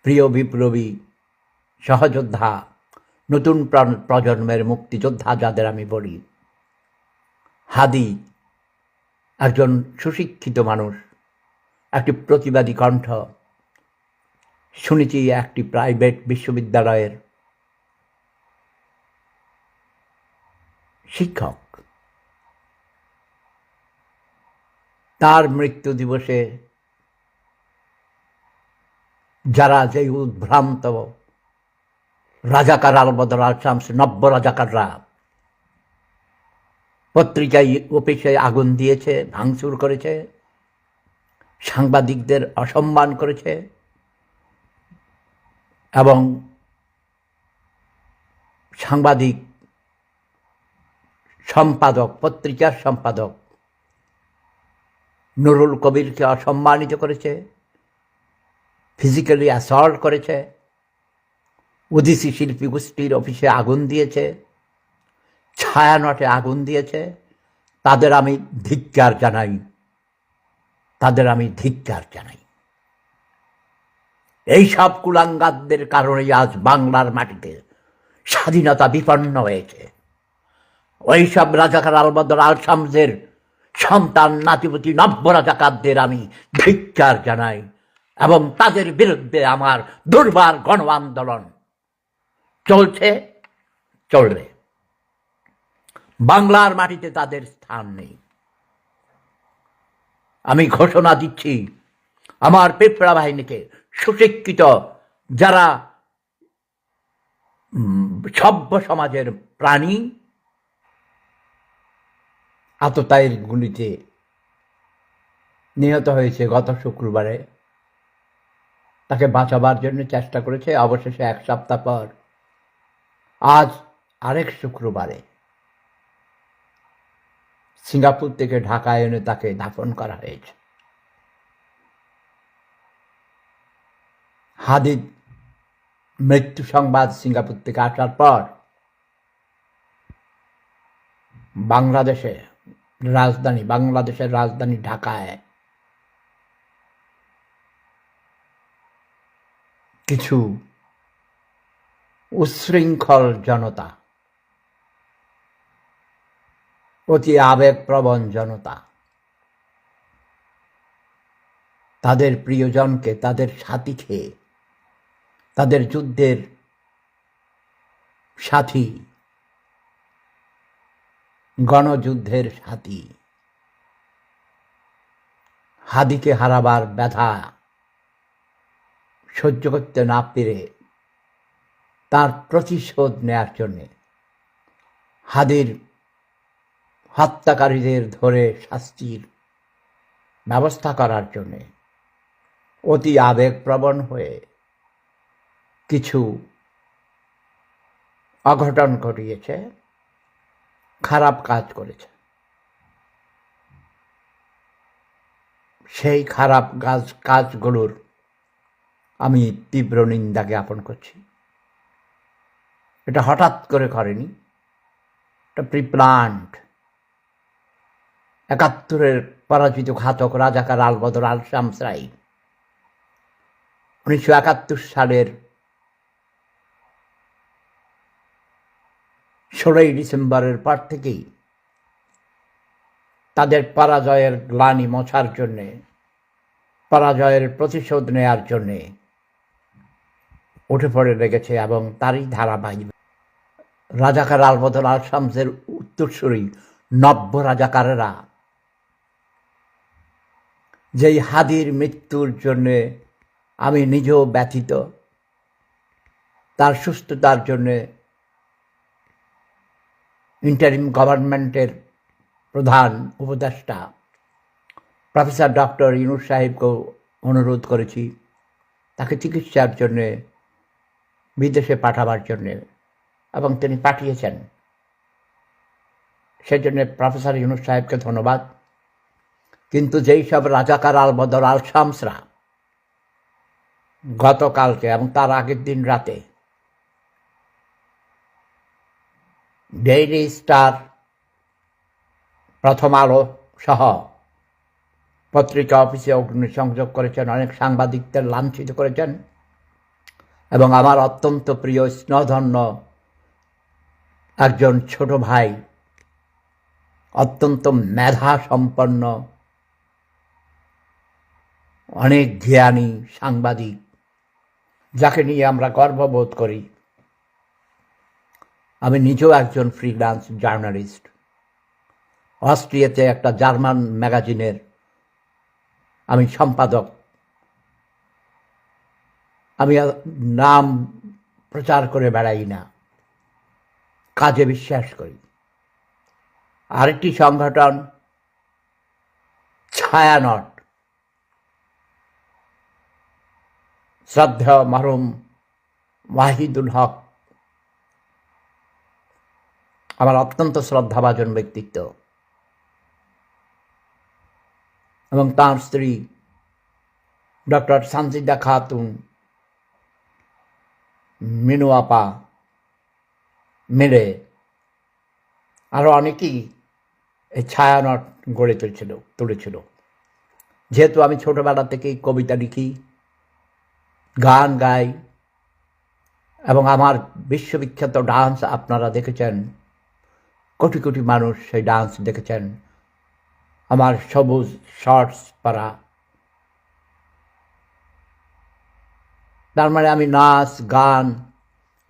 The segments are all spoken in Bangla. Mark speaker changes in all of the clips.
Speaker 1: প্রিয় বিপ্লবী সহযোদ্ধা, নতুন প্রজন্মের মুক্তিযোদ্ধা যাদের আমি বলি, হাদি একজন সুশিক্ষিত মানুষ, একটি প্রতিবাদী কণ্ঠ। শুনেছি একটি প্রাইভেট বিশ্ববিদ্যালয়ের শিক্ষক। তার মৃত্যু দিবসে যারা যে উদ্ভ্রান্ত রাজাকার আলবদর আল শামস, নব্য রাজাকাররা পত্রিকায় অফিসে আগুন দিয়েছে, ভাঙচুর করেছে, সাংবাদিকদের অসম্মান করেছে এবং সাংবাদিক সম্পাদক, পত্রিকার সম্পাদক নুরুল কবিরকে অসম্মানিত করেছে, ফিজিক্যালি অ্যাসল্ট করেছে, ওডিসি শিল্পী গোষ্ঠীর অফিসে আগুন দিয়েছে, ছায়ানটে আগুন দিয়েছে। তাদের আমি ধিক্কার জানাই। এই সব কুলাঙ্গারদের কারণেই আজ বাংলার মাটিতে স্বাধীনতা বিপন্ন হয়েছে। ওই সব রাজাকার আলবদর আল শামসের সন্তান নাতিপতি নব্য রাজাকারদের আমি ধিক্কার জানাই এবং তাদের বিরুদ্ধে আমার দুর্বার গণ আন্দোলন চলবে। বাংলার মাটিতে তাদের স্থান নেই। আমি ঘোষণা দিচ্ছি, আমার পিঁপড়া বাহিনীকে, সুশিক্ষিত যারা সভ্য সমাজের প্রাণী, আততায়ীর গুলিতে নিহত হয়েছে গত শুক্রবারে, তাকে বাঁচাবার জন্য চেষ্টা করেছে। অবশেষে এক সপ্তাহ পর আজ আরেক শুক্রবারে সিঙ্গাপুর থেকে ঢাকায় এনে তাকে দাফন করা হয়েছে। হাদির মৃত্যু সংবাদ সিঙ্গাপুর থেকে আসার পর বাংলাদেশের রাজধানী ঢাকায় কিছু উচ্ছৃঙ্খল জনতা, অতি আবেগপ্রবণ জনতা তাদের প্রিয়জনকে, তাদের সাথীকে, তাদের যুদ্ধের সাথী, গণযুদ্ধের সাথী হাদিকে হারাবার ব্যথা সহ্য করতে না পেরে তার প্রতিশোধ নেয়ার জন্যে, হাদির হত্যাকারীদের ধরে শাস্তির ব্যবস্থা করার জন্যে অতি আবেগপ্রবণ হয়ে কিছু অঘটন ঘটিয়েছে, খারাপ কাজ করেছে। সেই খারাপ কাজগুলোর আমি তীব্র নিন্দা জ্ঞাপন করছি। এটা হঠাৎ করে করেনি, এটা প্রিপ্ল্যান্ড। ৭১-এর পরাজিত ঘাতক রাজাকার আলবদর আল শামসরাই ১৯৭১ সালের ১৬ই ডিসেম্বরের পর থেকেই তাদের পরাজয়ের গ্লানি মোছার জন্যে, পরাজয়ের প্রতিশোধ নেয়ার জন্যে উঠে পড়ে লেগেছে এবং তারই ধারাবাহিক রাজাকার আলবদর আল শামসের উত্তরসূরি নব্য রাজাকারেরা যেই হাদির মৃত্যুর জন্যে আমি নিজেও ব্যথিত, তার সুস্থতার জন্যে ইন্টারিম গভর্নমেন্টের প্রধান উপদেষ্টা প্রফেসর ডক্টর ইউনূস সাহেবকেও অনুরোধ করেছি তাকে চিকিৎসার জন্যে বিদেশে পাঠাবার জন্যে, এবং তিনি পাঠিয়েছেন। সেজন্য প্রফেসর ইউনূস সাহেবকে ধন্যবাদ। কিন্তু যেই সব রাজাকার আলবদর আল শামসরা গতকালকে এবং তার আগের দিন রাতে ডেইলি স্টার, প্রথম আলো সহ পত্রিকা অফিসে অগ্নিসংযোগ করেছেন, অনেক সাংবাদিকদের লাঞ্ছিত করেছেন, এবং আমার অত্যন্ত প্রিয় স্নেহধন্য একজন ছোট ভাই, অত্যন্ত মেধা সম্পন্ন, অনেক জ্ঞানী সাংবাদিক, যাকে নিয়ে আমরা গর্ববোধ করি। আমি নিজেও একজন ফ্রিল্যান্স জার্নালিস্ট। অস্ট্রিয়াতে একটা জার্মান ম্যাগাজিনের আমি সম্পাদক। আমি নাম প্রচার করে বেড়াই না, কাজে বিশ্বাস করি। আরেকটি সংগঠন ছায়ানট, শ্রদ্ধেয় মরহুম ওয়াহিদুল হক আমার অত্যন্ত শ্রদ্ধাভাজন ব্যক্তিত্ব, এবং তাঁর স্ত্রী ডক্টর সানজিদা খাতুন, মিনু আপা মিলে আরও অনেকেই এই ছায়ানট গড়ে তুলেছিল। যেহেতু আমি ছোটবেলা থেকেই কবিতা লিখি, গান গাই, এবং আমার বিশ্ববিখ্যাত ডান্স আপনারা দেখেছেন, কোটি কোটি মানুষ সেই ডান্স দেখেছেন, আমার সবুজ শর্টস পরা। তার মানে আমি নাচ, গান,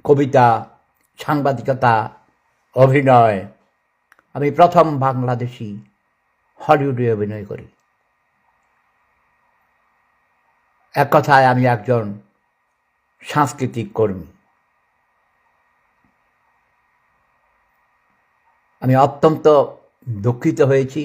Speaker 1: কবিতা, সাংবাদিকতা, অভিনয়, আমি প্রথম বাংলাদেশি হলিউডে অভিনয় করি। এক কথায় আমি একজন সাংস্কৃতিক কর্মী। আমি অত্যন্ত দুঃখিত হয়েছি